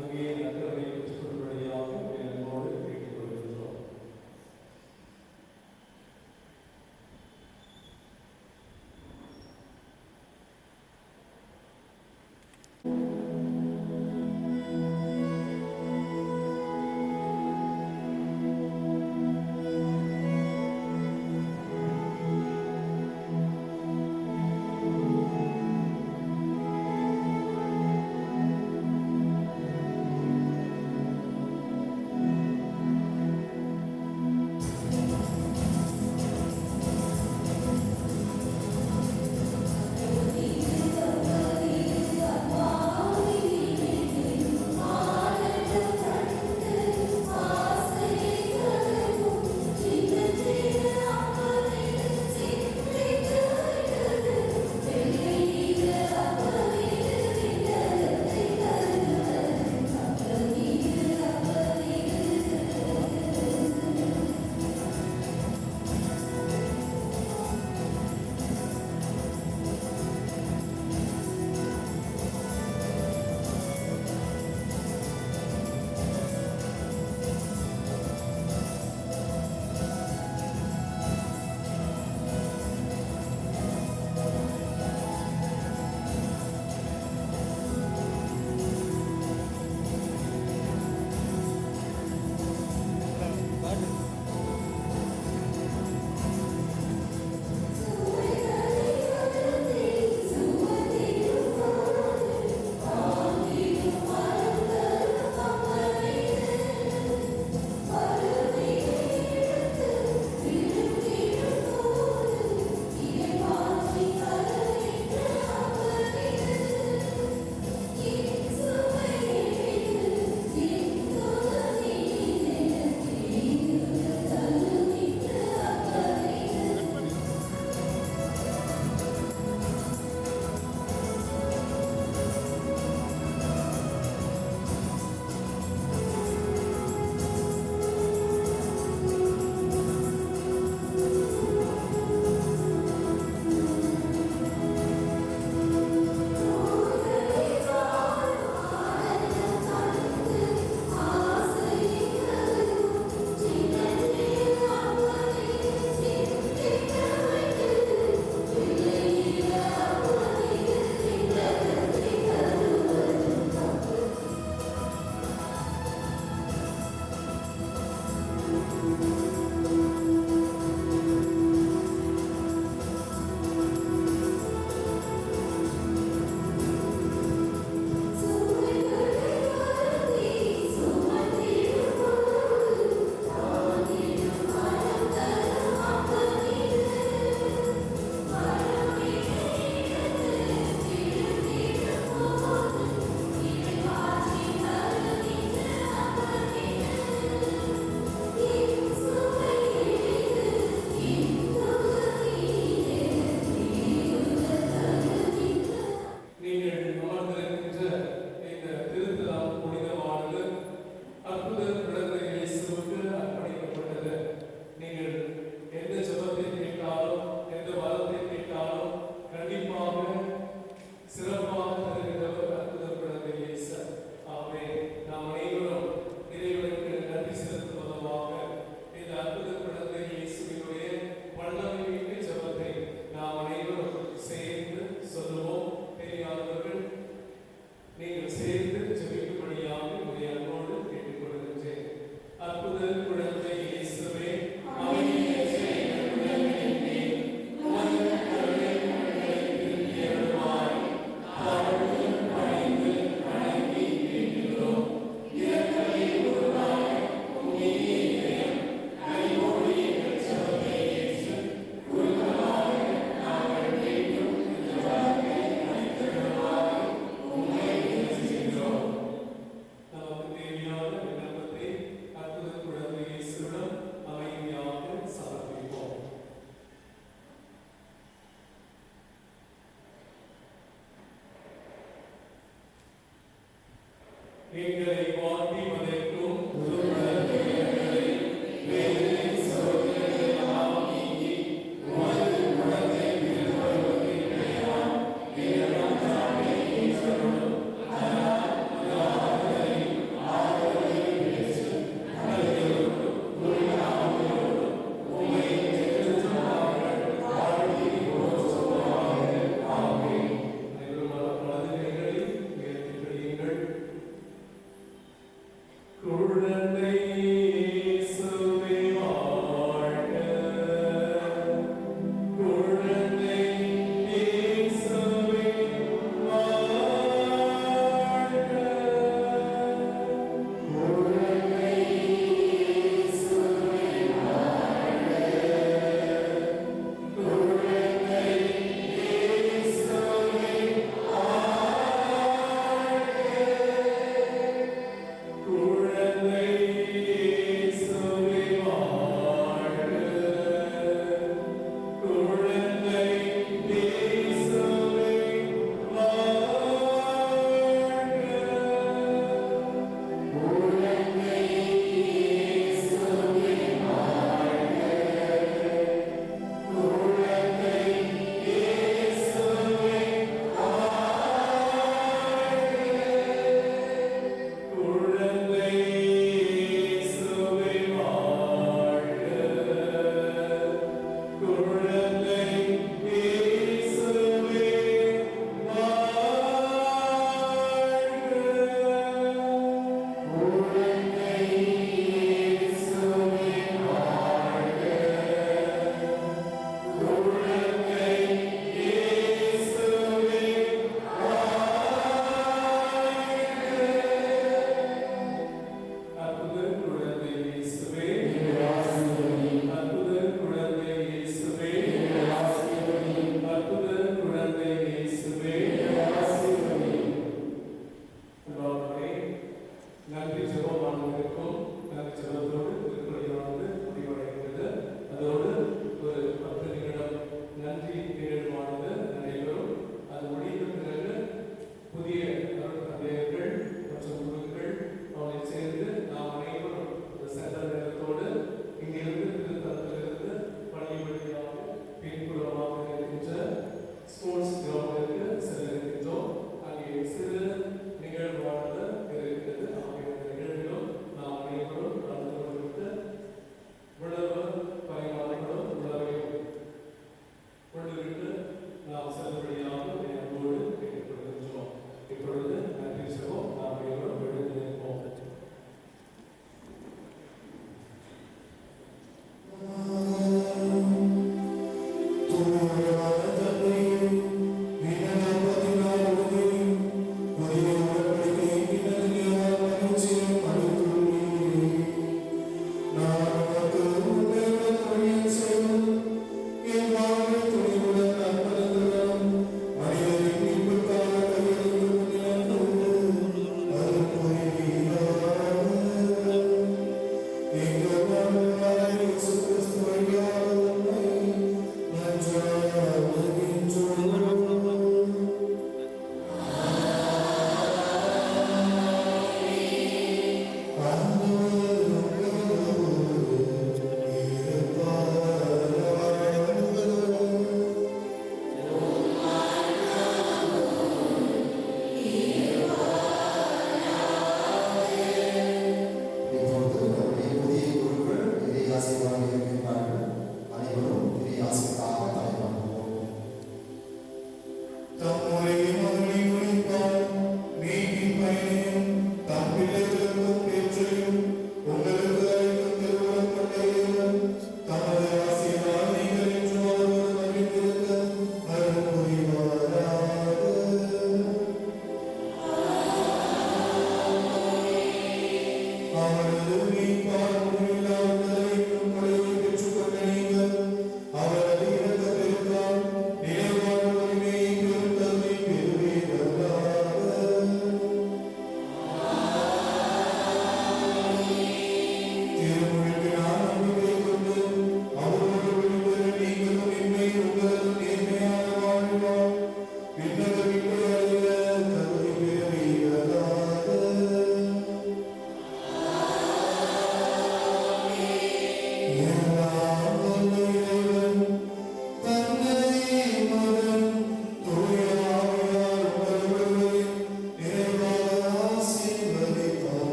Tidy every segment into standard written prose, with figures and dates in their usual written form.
அங்கே நகரவை பெற்றுக்கொள்ளும்படியாக என்னோடு கேட்டுக்கொள்கின்றோம். எங்களை வாழ்த்தி வதைக்கும் Amen.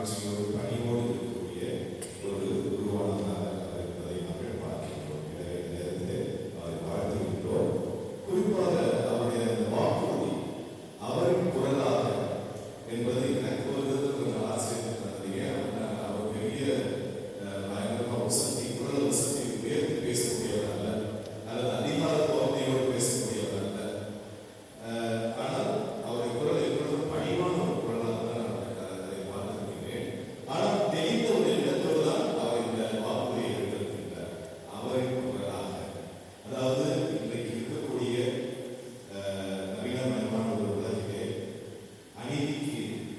தாழ்ச்சியோடு பணியோடு இருக்கக்கூடிய ஒரு குருவானதாக அவர் இருப்பதை நாங்கள் பார்க்கின்றோம். எனவே இந்த நேரத்தில் அவரை வாழ்த்துகின்றோம். குறிப்பாக அவருடைய அந்த வாக்குறுதி அவரின் குரலாக என்பது எனக்கு ஒரு விதத்தில் கொஞ்சம் ஆச்சரியம் தந்தீங்க. அவர் பெரிய பயங்கரமாக வசதி குரல் வசதி உயர்த்தி பேசக்கூடியவர் அல்ல, அல்லது அதிகார தோரணையோடு பேசக்கூடியவர் அல்ல. ஆனால் அவருடைய குரல் எப்பொழுதும் பணிவான ஒரு குரலாக தான் நான் அதை பார்த்திருக்கிறேன். ஆனால் தெரிந்த ஒரு இடத்தோடு தான் அவர் இந்த வாக்குறுதியை எடுத்திருக்கின்றார். அவரின் குரலாக, அதாவது இன்றைக்கு இருக்கக்கூடிய நவீனமயமான ஒரு உலகிலே அநீதிக்கு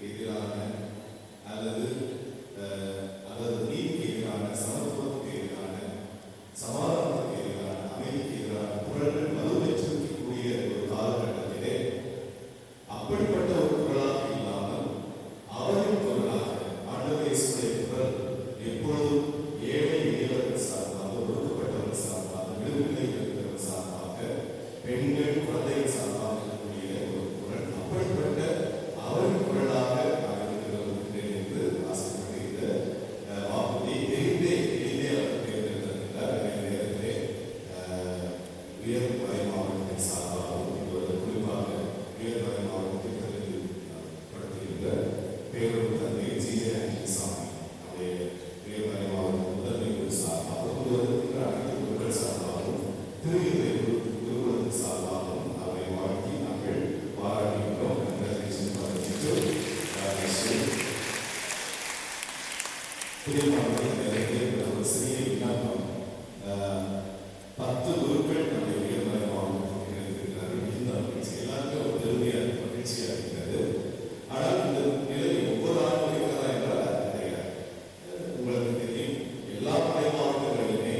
எதிரான அல்லது நீதிக்கு எதிரான, சமத்துவத்துக்கு எதிரான, சமாதானத்துக்கு எதிரான, அமைதிக்கு எதிரான குரல்கள் வலுப்பெற்றிருக்கக்கூடிய ஒரு காலகட்டத்திலே அப்படிப்பட்ட ஒரு குரலாக இல்லாமல் அவரின் குரலாக ஆண்டவர் இயேசுவுடைய குரல் எப்பொழுதும் ஏழை எளியவர்கள் சார்பாக, ஒடுக்கப்பட்டவர்கள் சார்பாக, விடுதலை இருக்கிறவர்கள் சார்பாக, பெண்கள் குழந்தைகள் சார்பாக இருக்கக்கூடிய ஒரு குரல். அப்படிப்பட்ட அவரின் குரலாக நான் இருக்கிறேன் என்று ஆசைப்பட்டு இந்த வாக்குறுதியை தெரிந்தே அவர் தேர்ந்தெடுத்திருக்கிறார். இந்த நேரத்திலே உயர்மறை மாவட்டத்தின் சார்பாகவும் இப்பொழுது குறிப்பாக உயர்மறை மாவட்டத்தில் படுத்துகின்ற பேரூர் தந்தை ஜி.ஜே.சாமி அவருடைய உயர்மறை மாவட்ட முதன்மை குரு சார்பாகவும், இருக்கின்ற அனைத்து குருக்கள் சார்பாகவும், திருவிழை குருகுலத்தின் சார்பாகவும் அவரை வாழ்த்தி நாங்கள் பாராட்டுகின்றோம். ஒரு சிறிய விண்ணப்பம். 10 குருக்கள் நம்முடைய உயர்மறை மாவட்டத்தில் கிடைத்திருக்கிறார்கள். இந்த மகிழ்ச்சி எல்லாருக்கும் ஒரு பெருமையாக மகிழ்ச்சியாக இருக்கிறது. ஆனால் இந்த நிலை ஒவ்வொரு ஆண்டும் இருக்கிறதா என்றால் அது கிடையாது. உங்களுக்கு தெரியும், எல்லா மறை மாவட்டங்களிலுமே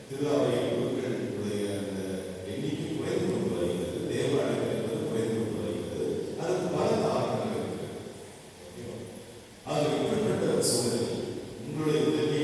திருவாவை குருக்களுடைய அந்த எண்ணிக்கை குறைந்து கொண்டு வருகிறது. தேவாலயங்கள் என்பது குறைந்து கொண்டு வருகிறது. அதற்கு பல காரணங்கள் இருக்கிறது. அது இப்படிப்பட்ட சூழலில் உங்களுடைய உதவியை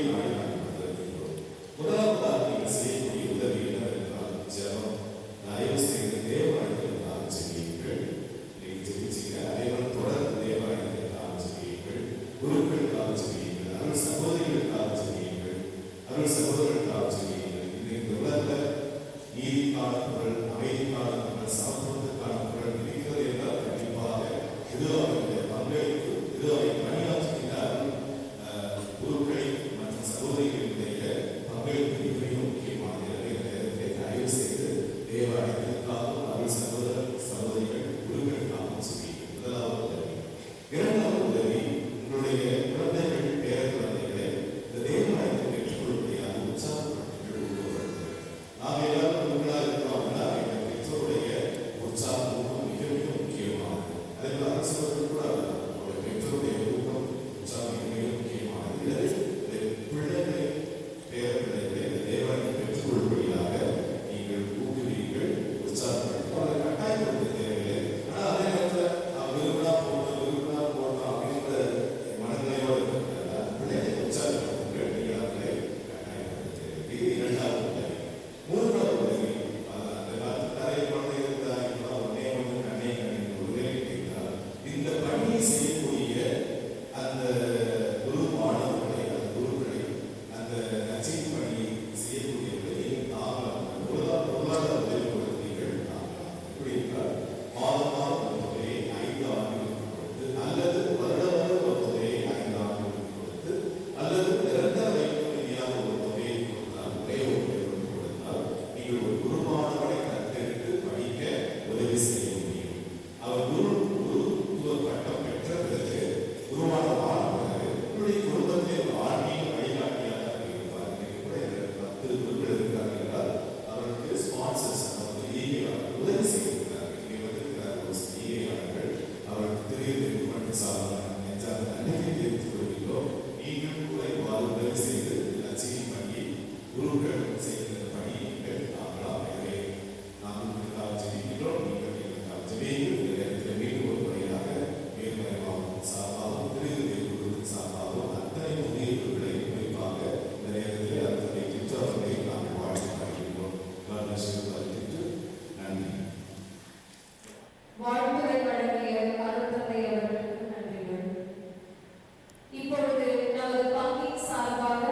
இப்பொழுது நமது பங்கின் சார்பாக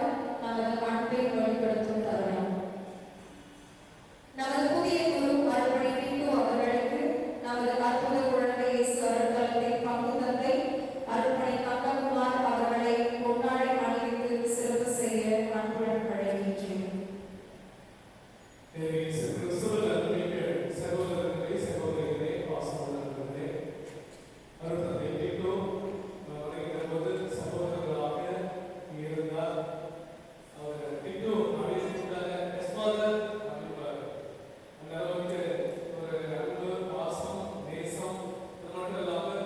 நமது அன்பை வெளிப்படுத்தும் தருணம். நமது புதிய குரு அருள்மணி பிண்டு அவர்களுக்கு நமது அற்புத குழந்தை இயேசு அருட்தலத்தின் பங்கு தந்தை அருள்மணி கந்தகுமார் அவர்களை பொன்னாடை அணிவித்து சிறப்பு செய்ய அன்புடன் அழைக்கின்றேன். சகோதரர்களே சகோதரிகளே பாசமுள்ளவர்களே, அருட்தந்தை பிண்டு போது சகோதரர்களாக இருந்தார். அவர் பிண்டு அழைத்துள்ளார் எஸ்பாதர் அப்படின்பார். அந்த அளவுக்கு ஒரு அன்பு பாசம் நேசம் அதனோடு இல்லாமல்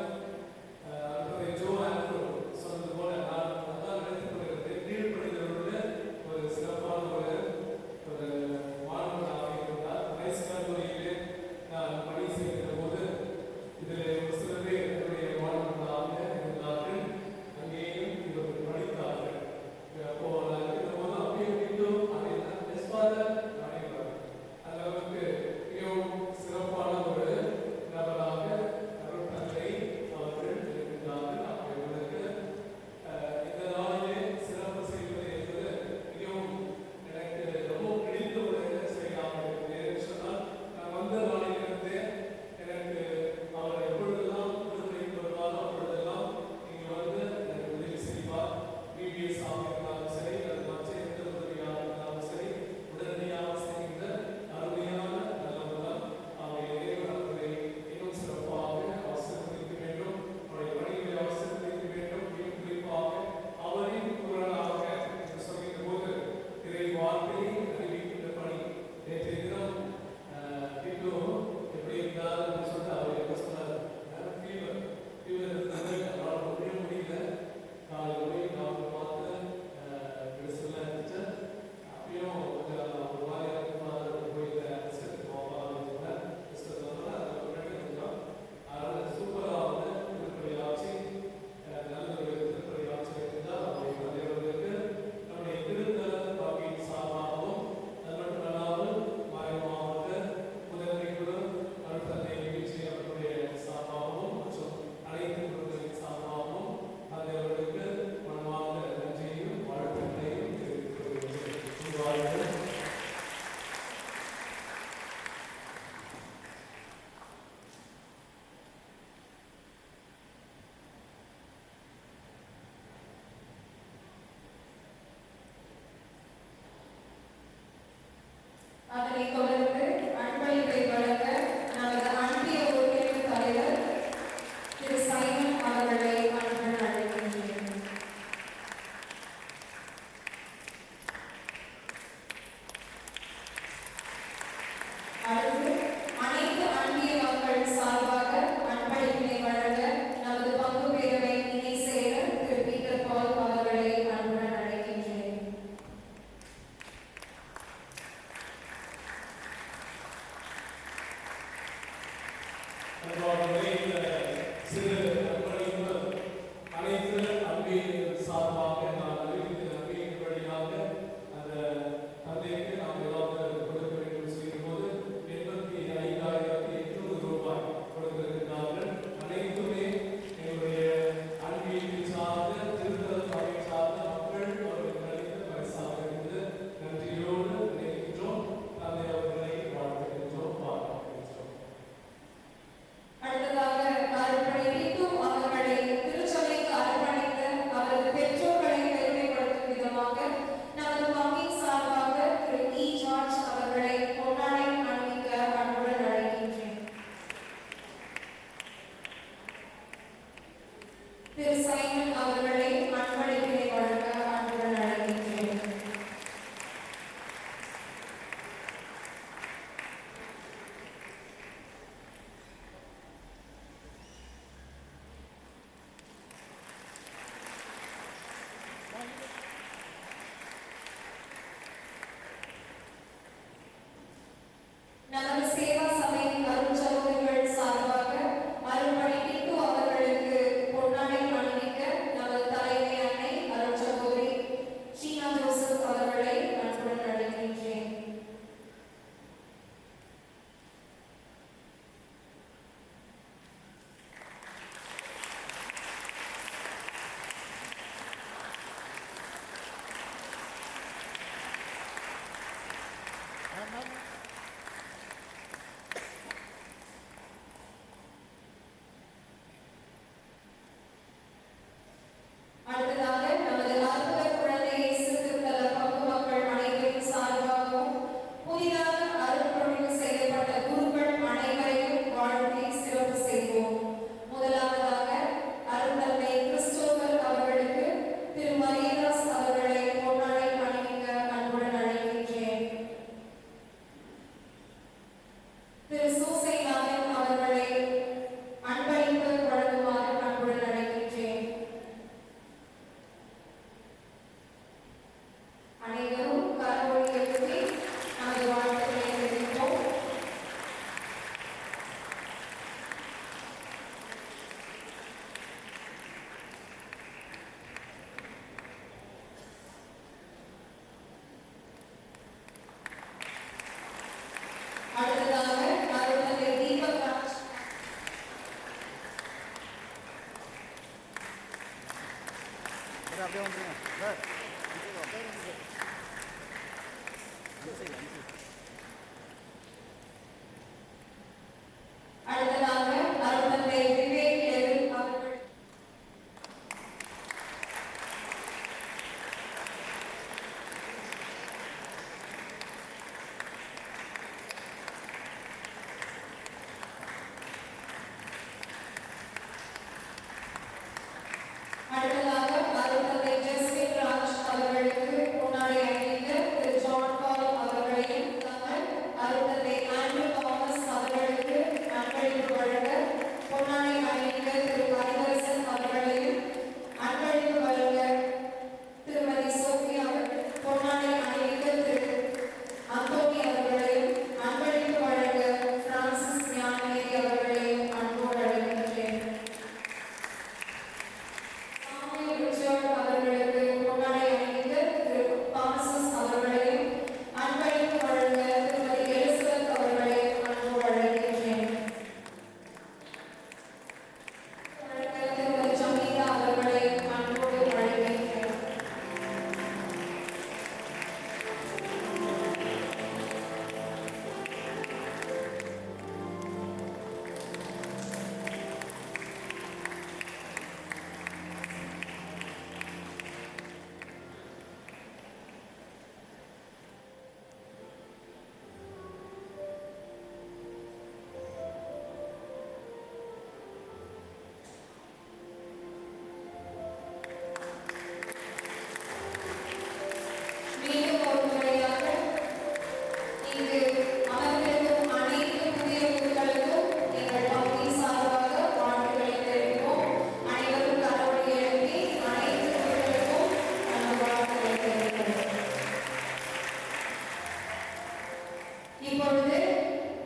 அருட்தந்தை ஜோ ஆண்ட்ரூ சொன்னது போல நான் அதான் எடுத்துக்கொள்கிறது கீழ்ப்படுகிறவர்கள ஒரு சிறப்பான ஒரு மாணவனாக இருந்தார். ரைஸ் கல்லூரியிலே நான் பணி செய்கிற போது இதில் ஒரு சில பேர் என்னுடைய மாணவர்களாக இருந்தார்கள். அங்கேயும் இவர்கள் படித்தார்கள். அப்போ நான் இருக்கிற போது அப்பயும் மீண்டும் எஸ்பாதர் அனைவர் அந்த அளவுக்கு மிகவும் சிறப்பான ஒரு நபராக அருட்தந்தை அவர்கள் இருக்கின்றார்கள். அவர்களுக்கு இந்த நாளிலே சிறப்பு செய்வது என்பது மிகவும் எனக்கு ரொம்ப பிடித்த ஒரு செயலாக இருக்கிறது. சொன்னால் நான் வந்த நாளிலிருந்து எனக்கு அவர் எப்பொழுதெல்லாம் விடுமுறைக்கு வருவாரோ அப்பொழுதெல்லாம் நீங்கள் வந்து எனக்கு உதவி செய்வார். பிபிஎஸ் ஆக இருந்தாலும் சரி, அது மற்ற எந்த உதவியாக இருந்தாலும் சரி, உடனடியாக செய்கின்ற அருமையான நல்லவர்கள். அவர் இறைவன் அவர்களை இன்னும் சிறப்பாக ஆசீர்வதிக்க வேண்டும், அவருடைய பணிகளை ஆசீர்வதிக்க வேண்டும். மிகவும் குறிப்பாக அவரின் குரலாக என்று சொல்கிற போது இறை வார்த்தையை அறிவிக்கின்ற பணி. நேற்றைய தினம் இன்னும் எப்படி இருந்தார் என்று சொல்லிட்டு அவர் என்ன சொன்னார், ஃபீவர் இருந்தது, அவரால் முடியல. காலையில் போய் டாக்டர் பார்த்து மெடிசன்லாம் இருந்துச்சு. அப்பயும் கொஞ்சம் ஒரு மாதிரியாக இருந்தார். போய் ரிசல்ட் போகலாம் ரிசல்ட் வந்தால் அதுக்கு முன்னாடி கொஞ்சம் அதனால் சூப்பராக வந்து திருப்பதி ஆட்சி நல்ல ஒரு திருப்பதி ஆட்சி இருந்தால் அவருடைய தலைவர்களுக்கு நம்முடைய திருத்தல பாக்கியின் சார்பாகவும் அது மட்டும் அல்லாமல் மாவட்ட முதன்மை குரு அருட்தந்தை நிகழ்ச்சி அவர்களுடைய சார்பாகவும் மற்றும் அனைத்து குருக்களின் சார்பாகவும் அவர்களுக்கு மனமார்ந்த நன்றியையும் வாழ்த்துக்களையும் தெரிவித்துக் கொள்கிறேன். அதனைத் தொடர்ந்து அன்பளிப்பை வழங்க நமது அன்பிய ஒருங்கிணைப்பு தலைவர் திரு சைமன் அவர்களை அன்புடன் அழைக்கின்றேன். அடுத்து அனைத்து அன்பிய மக்கள் சார்பாக அன்பளிப்பினை வழங்க நமது பங்கு பேரவை இணை செயலர் திரு பீட்டர் பால் அவர்களை அன்புடன் அழைக்கின்றேன். சிறு அன்பளிப்பு அனைத்து அன்பின் சார்பாக நான் அறிவித்த நம்பிக்கையின் வழியாக அந்த தந்தைக்கு நாம் ஏதாவது கொடுக்க வேண்டும் செய்யும் போது 85,800 ரூபாய் கொடுத்திருக்கிறார்கள். அனைத்துமே எங்களுடைய அன்பியை சார்ந்த திருத்தல சபையை சார்ந்த மக்கள் அவர்களுக்கு அளித்த பரிசாக இருந்து நன்றியோடு நினைக்கின்றோம். தந்தை அவர்களை வாழ்த்துகின்றோம், பாராட்டுகின்றோம். அடுத்ததாக அருள்மணி பிண்டு அவர்களை திருச்சபைக்கு அர்ப்பணித்த அவரது பெற்றோர்களை அப்படியே வந்துருங்க சார். அடுத்ததாக அருள்தந்தை விவேக் லெவின் அவர்கள் அடுத்ததாக அருள்தந்தை ஜஸ்டின் ராஜ் அவர்களுக்கு பொன்னாடை அணிவிக்க திரு ஜான் பால் அவர்களையும் அருள்தந்தை ஆண்ட்ரூ தாமஸ் அவர்களுக்கு அன்பளிப்பு வழங்க பொன்னாடை அணிவிக்க திரு ஹரிஹரசன் அவர்களையும் அன்பளிப்பு வழங்க திருமதி சோஃபியா பொன்னாடை அணிவிக்க திரு அந்தோனி அவர்களையும் அன்பளிப்பு வழங்க பிரான்சிஸ் ஞானமேரி அவர்களையும் அன்போடு அழைக்கின்றேன். அவர்களுக்கு பொன்னாடை அணிவிக்க திரு தாமஸ் அவர்களையும் அன்பளிப்பு வழங்க திருமதி எலிசபெத் அவர்களையும் அன்போடு அழைக்கின்றேன். திருமதி ஜமீலா அவர்களையும் அன்போடு அழைக்கின்றேன். மீண்டும் ஒரு முறையாக இங்கு அமர்ந்திருக்கும் அனைத்து புதிய குழுக்களுக்கும் எங்கள் பகுதி சார்பாக வாழ்த்துக்களை தெரிவிப்போம். அனைவரும் கரவொலி எழுப்பி அனைத்து குழுக்களுக்கும் வாழ்த்துக்களை தெரிவிக்கிறோம். இப்பொழுது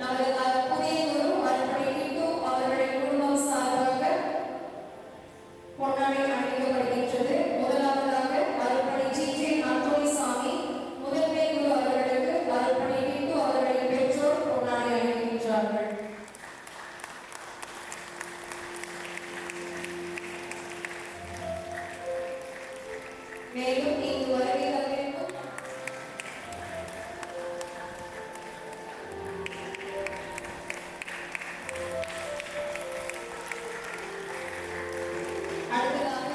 நமது புதிய குரு அருள்பணி டிட்டு அவர்களின் குடும்பம் சார்பாக பொன்னாடை அணிவிக்கப்படுகின்றது. முதலாவதாக அருள்பணி ஜி.ஜே. அந்தோணிசாமி முதன்மை குரு அவர்களுக்கு அருள்பணி டிட்டு அவர்களின் பெற்றோர் பொன்னாடை அணிவிக்கின்றார்கள். மேலும் இங்கு வருகை தந்திருக்கும் அடுத்ததாக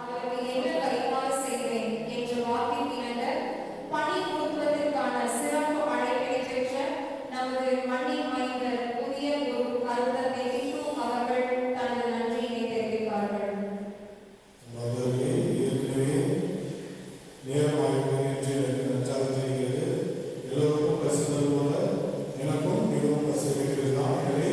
அவருக்கு என்ன கைமாறு செய்வேன் என்ற வாக்கின் இணங்க பணி கொடுப்பதற்கான சிறப்பு அழைப்பினை பெற்ற நமது மண்ணின் மைந்தர் புதிய குரு அருள்தந்தை டிட்டு அவர்கள் தனது நன்றியினை தெரிவிப்பார்கள். மகளே, ஏற்கனவே நேரமாக என்று எனக்கு நன்றாக தெரிகிறது. எல்லோருக்கும் பசித்தது போல எனக்கும் மிகவும் பசிக்கிறது தான். எனவே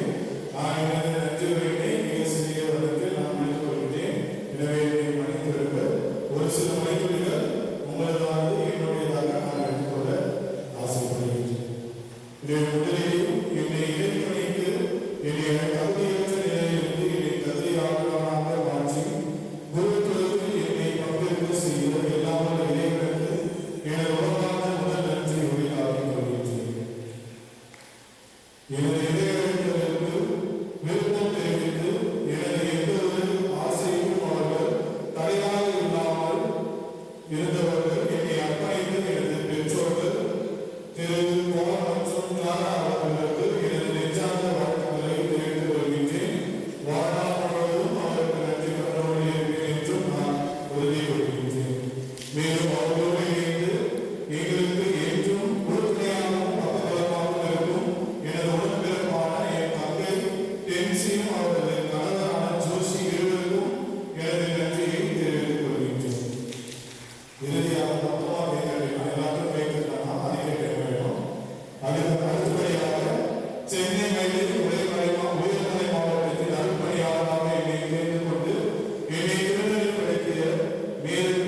நான் எனது நன்றி உரையினை மிக சிறிய வளத்தில் நான் முடித்துக் கொள்கிறேன். எனவே என்னை மன்னித்திருக்க ஒரு சில மணித்துளிகள் உங்களதானது என்னுடையதாக நான் எடுத்துக்கொள்ள ஆசைப்படுகின்றேன். இதை முதலிலும் என்னை இறைப்பணிக்கு என்னை தகுதியற்ற நிலையிலிருந்து என்னை தகுதியானவனாக மாற்றி குருத்துவத்தில் என்னை பங்கேற்க செய்த எல்லாம் இறைவனுக்கு எனது உலகான முதல் நன்றி உரையாற்றிக் கொள்கின்றேன். எனது இறைவனுக்கு விருப்பம் தெரிவித்து எனது எந்த ஒரு ஆசையும் அவர்கள் தடையாக இல்லாமல் இருந்தவர்கள் என்னை அர்ப்பணித்து எனது பெற்றோர்கள் திரு மோகன் மற்றும் கிளாரா அவர்களுக்கு எனது நெஞ்சார்ந்த வாழ்த்துக்களை தெரிவித்துக் கொள்கின்றேன். வாழ்நாள் முழுவதும் அவருக்கு நன்றி கடவுளை இருப்பேன் என்றும் நான் உறுதி கொள்கின்றேன். மேலும் அவர்களோடு இணைந்து எங்களுக்கு என்றும் உறுதுணையாகவும் பக்கபலமாகவும் இருக்கும் எனது உடன்பிறப்பான என் தங்கை டென்சியும் அவரது கணவரான ஜோஷி இருவருக்கும் எனது நன்றியை தெரிவித்துக் கொள்கின்றேன். இறுதியாக மொத்தமாக எல்லாத்தையும் வைத்திருக்காங்க, அதை கேட்க வேண்டும். அதுக்கு அடுத்தபடியாக சென்னை மயிலில் உயர்மலை மாவட்டத்தில் அருள்பணியாளராக என்னை தேர்ந்து கொண்டு என்னை திருநெல்வேலிப்படுத்திய மேலும்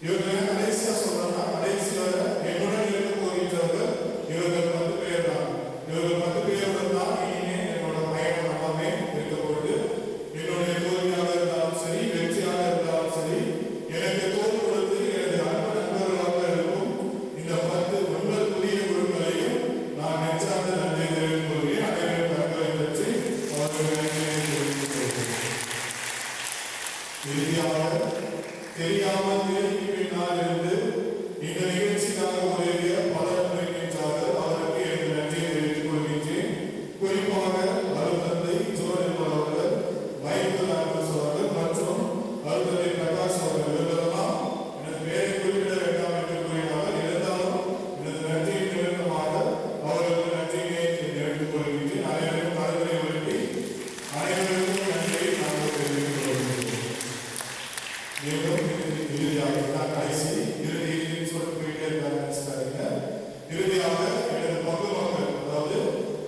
இவர்கள் கடைசியா சொல்றாங்க, கடைசியில என்னுடன் இருக்க போகின்றவர்கள் இவர்கள் 10 பேர் தான். இவர்கள் 10 பேருடன் தான் இனிமே என்னோட பயணம் எல்லாமே இருக்க போகுது. என்னுடைய தோல்வியாக இருந்தாலும் சரி, வெற்றியாக இருந்தாலும் சரி, எனக்கு தோல் கொடுத்து எனது அன்பு நண்பர்களாக இருக்கும் இந்த 10 உங்கள் புதிய குழுக்களையும் நான் நெஞ்சார்ந்த நன்றி தெரிவித்துக் கொள்கிறேன். அனைவரும் கரங்களை பற்றி அவர்களுக்கு இறுதியாக தெரியாமல் தேடிக்கு பின்னால் இருந்து இந்த நிகழ்ச்சிக்காக உதவிய பலரும் இருக்கின்றார்கள். அவருக்கு எனது நன்றியை தெரிவித்துக் கொள்கின்றேன். குறிப்பாக அருள்தந்தை ஜோரல் அவர்கள், மைக்கேல் ஆண்டர்ஸ் அவர்கள் மற்றும் அருள்தந்தை பிரகாஷ் அவர்கள் இவர்களெல்லாம் எனது பேரை குறிப்பிட வேண்டாம் என்று கூறினார்கள். இருந்தாலும் எனது நன்றியின் நிமித்தமாக அவர்களுக்கு நன்றியை தெரிவித்துக் கொள்கின்றேன். அனைவரும் கருத்தை உருட்டி அனைவருக்கும் நன்றியை நாங்கள் தெரிவித்துக் கொள்கிறோம். இறுதியாக எனது பங்கு மக்கள், அதாவது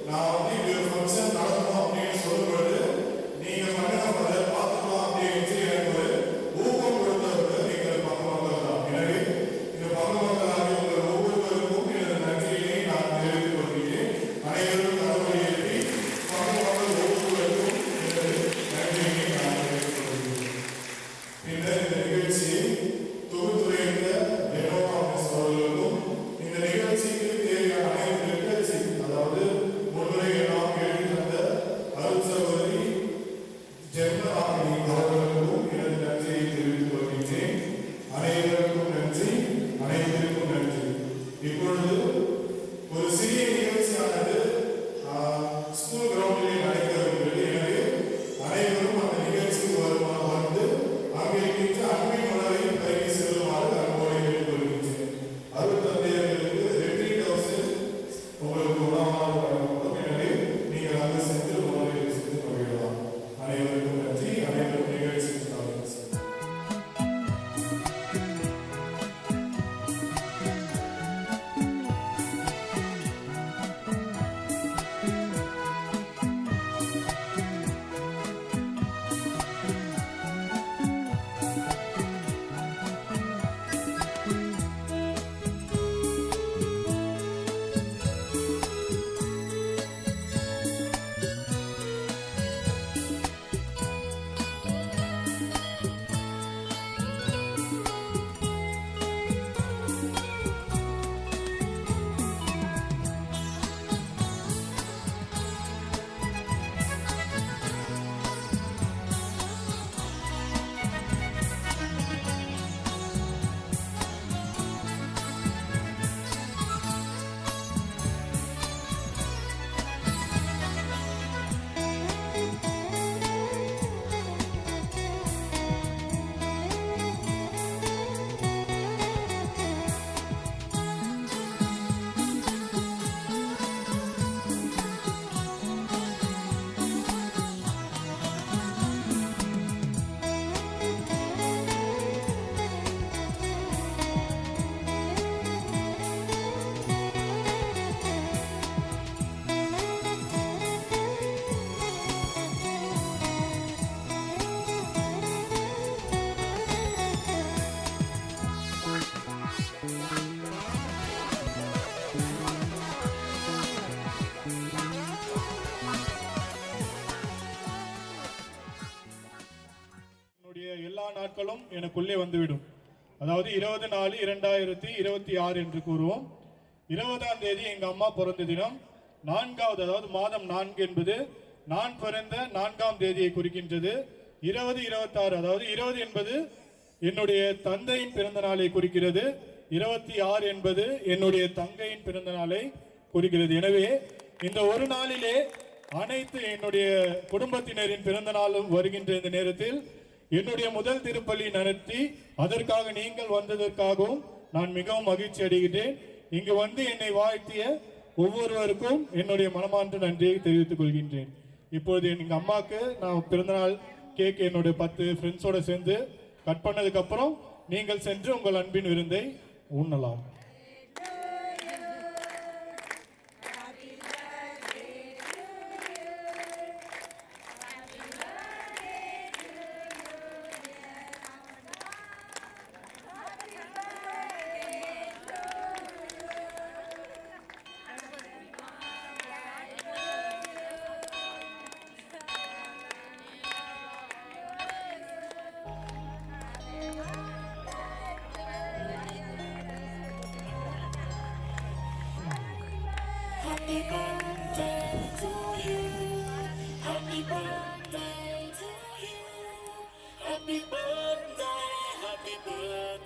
நான் வந்து ஒரு ஃபங்க்ஷன் நடத்தணும் அப்படின்னு சொல்லும்போது நீங்க பண்ணுங்க அதை பார்த்துக்கலாம் அப்படின்னு எனக்கு ஒரு ஊக்கம் கொடுத்தவர்கள் நீங்கள் பங்கு மக்கள் தான். எனவே இந்த பங்கு மக்களாக உங்கள் ஒவ்வொருவருக்கும் எனது நன்றியினை நான் தெரிவித்துக் கொள்கிறேன். அனைவரும் கடவுளை எழுதி பங்கு மக்கள் ஒவ்வொருவருக்கும் எனது நன்றியினை நான் தெரிவித்துக் கொள்கிறேன். பின்னர் இந்த நிகழ்ச்சியை தொகுத்துரைத்த அவர்களுக்கும் இந்த நிகழ்ச்சிக்கு தேவையான அனைத்து நிகழ்ச்சி, அதாவது முன்னுரை எல்லாம் எழுதி தந்த அருள் சகோதரி ஜென்மராணி அவர்களுக்கும் எனது நன்றியை தெரிவித்துக் கொள்கின்றேன். அனைவருக்கும் நன்றி, அனைவருக்கும் நன்றி. இப்பொழுது ஒரு சிறிய நிகழ்ச்சியானது ஸ்கூல் கிரவுண்டிலே நடைபெறுகிறது. எனவே அனைவரும் அந்த நிகழ்ச்சிக்கு வந்து அங்கே இருக்கின்ற அன்பின் உணவை பயிர் செல்லுமாறு அன்போடு கேட்டுக்கொள்கின்றேன். அருள் தந்தையர்களுக்கு ரெட்ரீட் ஹவுஸில் உங்களுக்கு உணவாக வழங்கப்படும். எனவே நீங்கள் அங்கு சென்று உணவை சென்று மகிழலாம். அனைவருக்கும் நன்றி. அனைவரும் நிகழ்ச்சிக்கு எல்லா நாட்களும் எனக்குள்ளே வந்துவிடும். அதாவது 20/4/2026 என்று கூறுவோம். 20ஆம் தேதி எங்க அம்மா பிறந்த தினம். 4வது, அதாவது மாதம் 4 என்பது நான் பிறந்த 4ஆம் தேதியை குறிக்கின்றது. 20/26, அதாவது 20 என்பது என்னுடைய தந்தையின் பிறந்த நாளை குறிக்கிறது. 26 என்பது என்னுடைய தங்கையின் பிறந்த நாளை குறிக்கிறது. எனவே இந்த ஒரு நாளிலே அனைத்து என்னுடைய குடும்பத்தினரின் பிறந்த நாளும் வருகின்ற இந்த நேரத்தில் என்னுடைய முதல் திருப்பலி நடத்தி அதற்காக நீங்கள் வந்ததற்காகவும் நான் மிகவும் மகிழ்ச்சி அடைகிறேன். இங்கு வந்து என்னை வாழ்த்திய ஒவ்வொருவருக்கும் என்னுடைய மனமார்ந்த நன்றியை தெரிவித்துக் கொள்கின்றேன். இப்பொழுது எங்க அம்மாவுக்கு நான் பிறந்தநாள் கேக் என்னுடைய 10 ஃப்ரெண்ட்ஸோட சேர்ந்து கட் பண்ணதுக்கு அப்புறம் நீங்கள் சென்று உங்கள் அன்பின் விருந்தை உண்ணலாம்.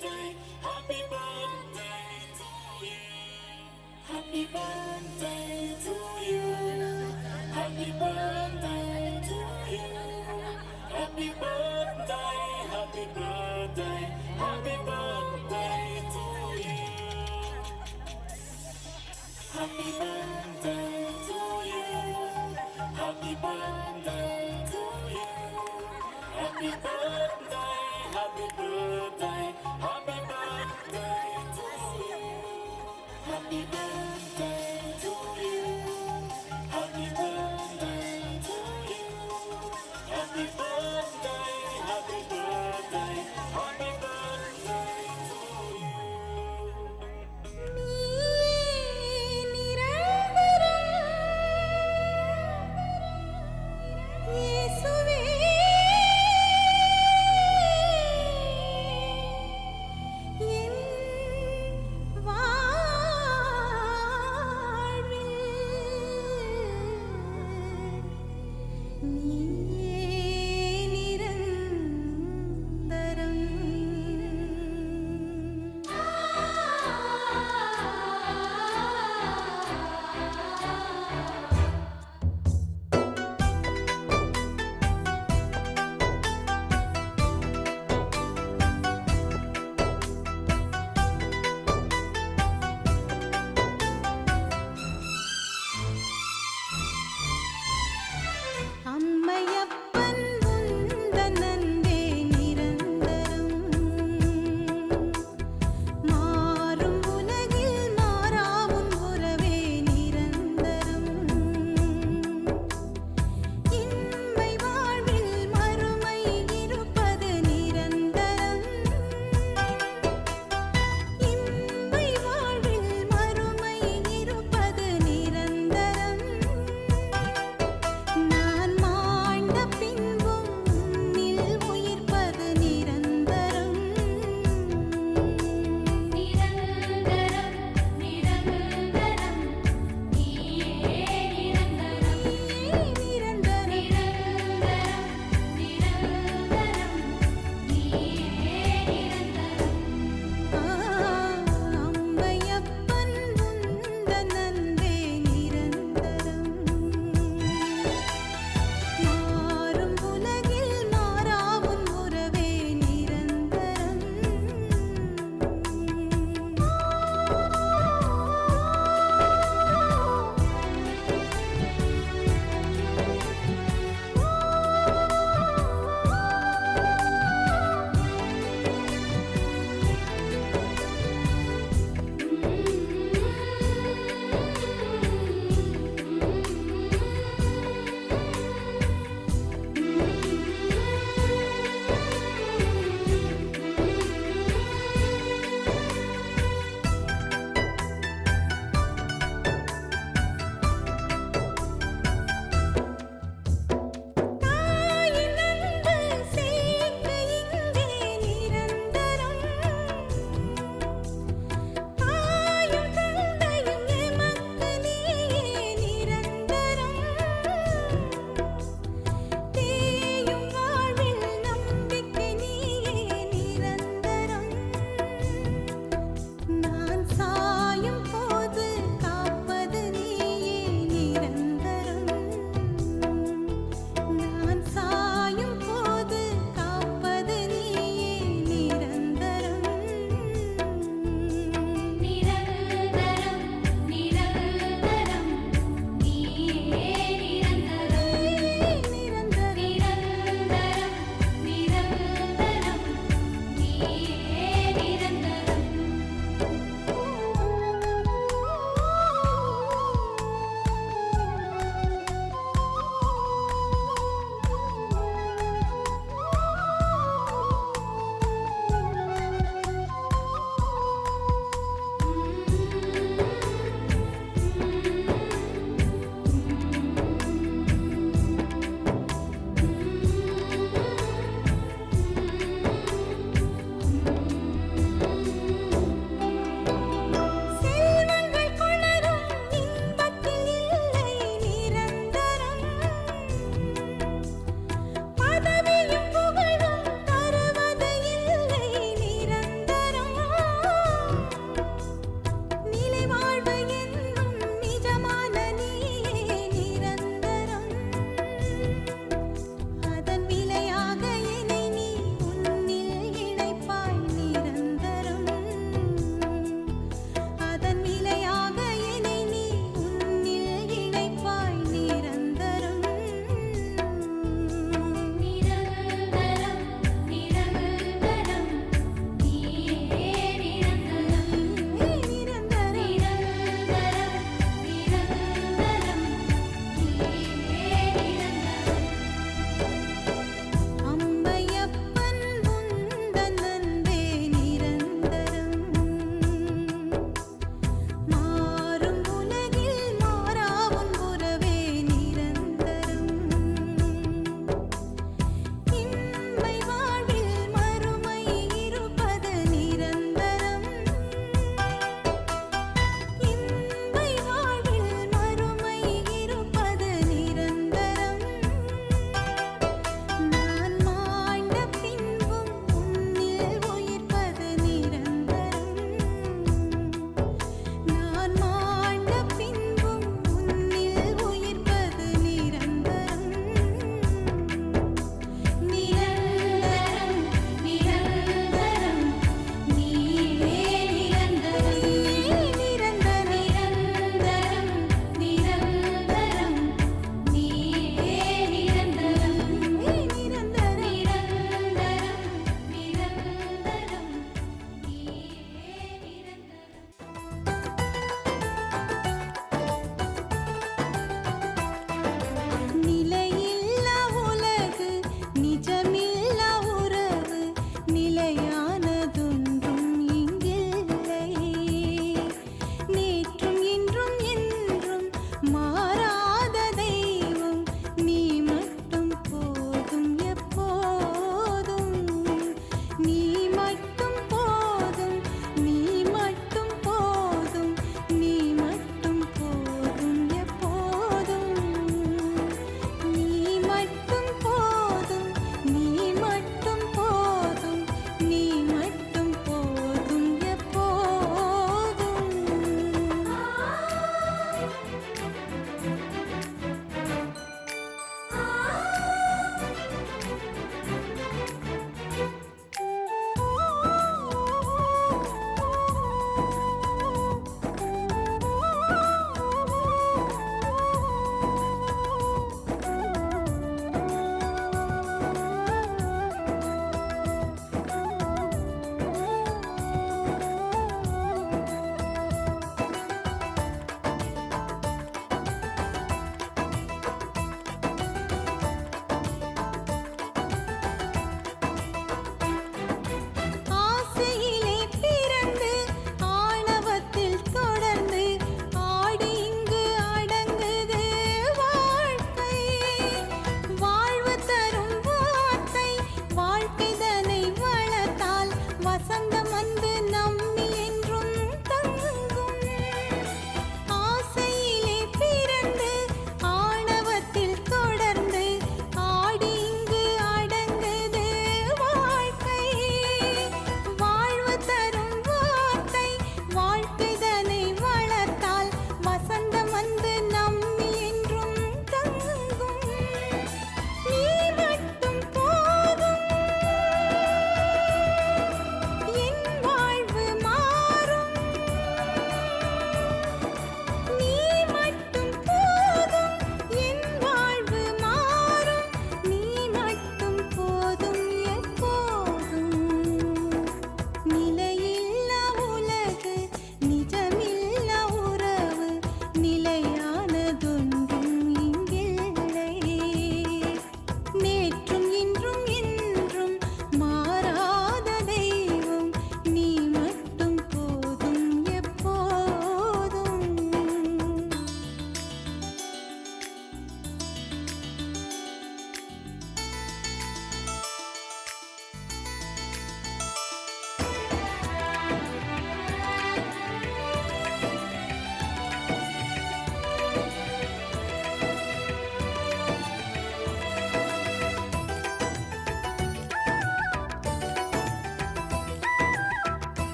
birthday, happy birthday to you. Happy birthday to you. Happy birthday to you. Happy birthday, happy birthday, happy birthday to you. Happy birthday to you. Happy birthday to you. Happy birthday, happy birthday, happy birthday to you. Happy birthday to you. Happy birthday to you. Happy birthday, happy birthday, happy birthday to you.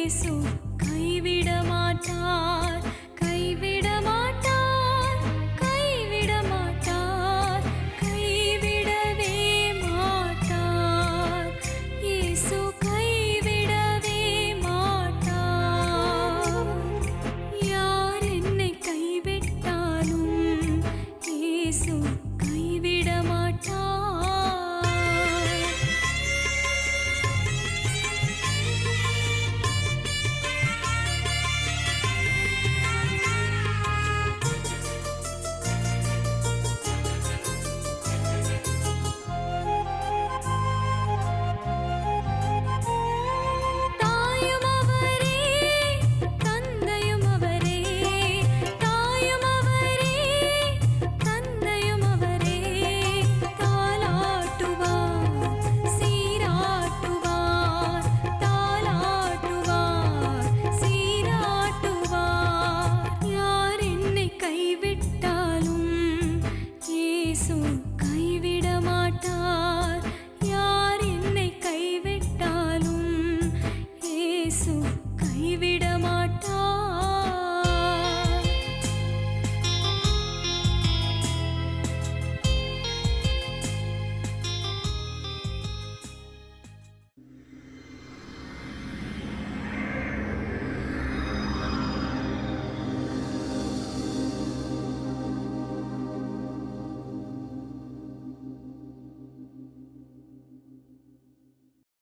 இயேசு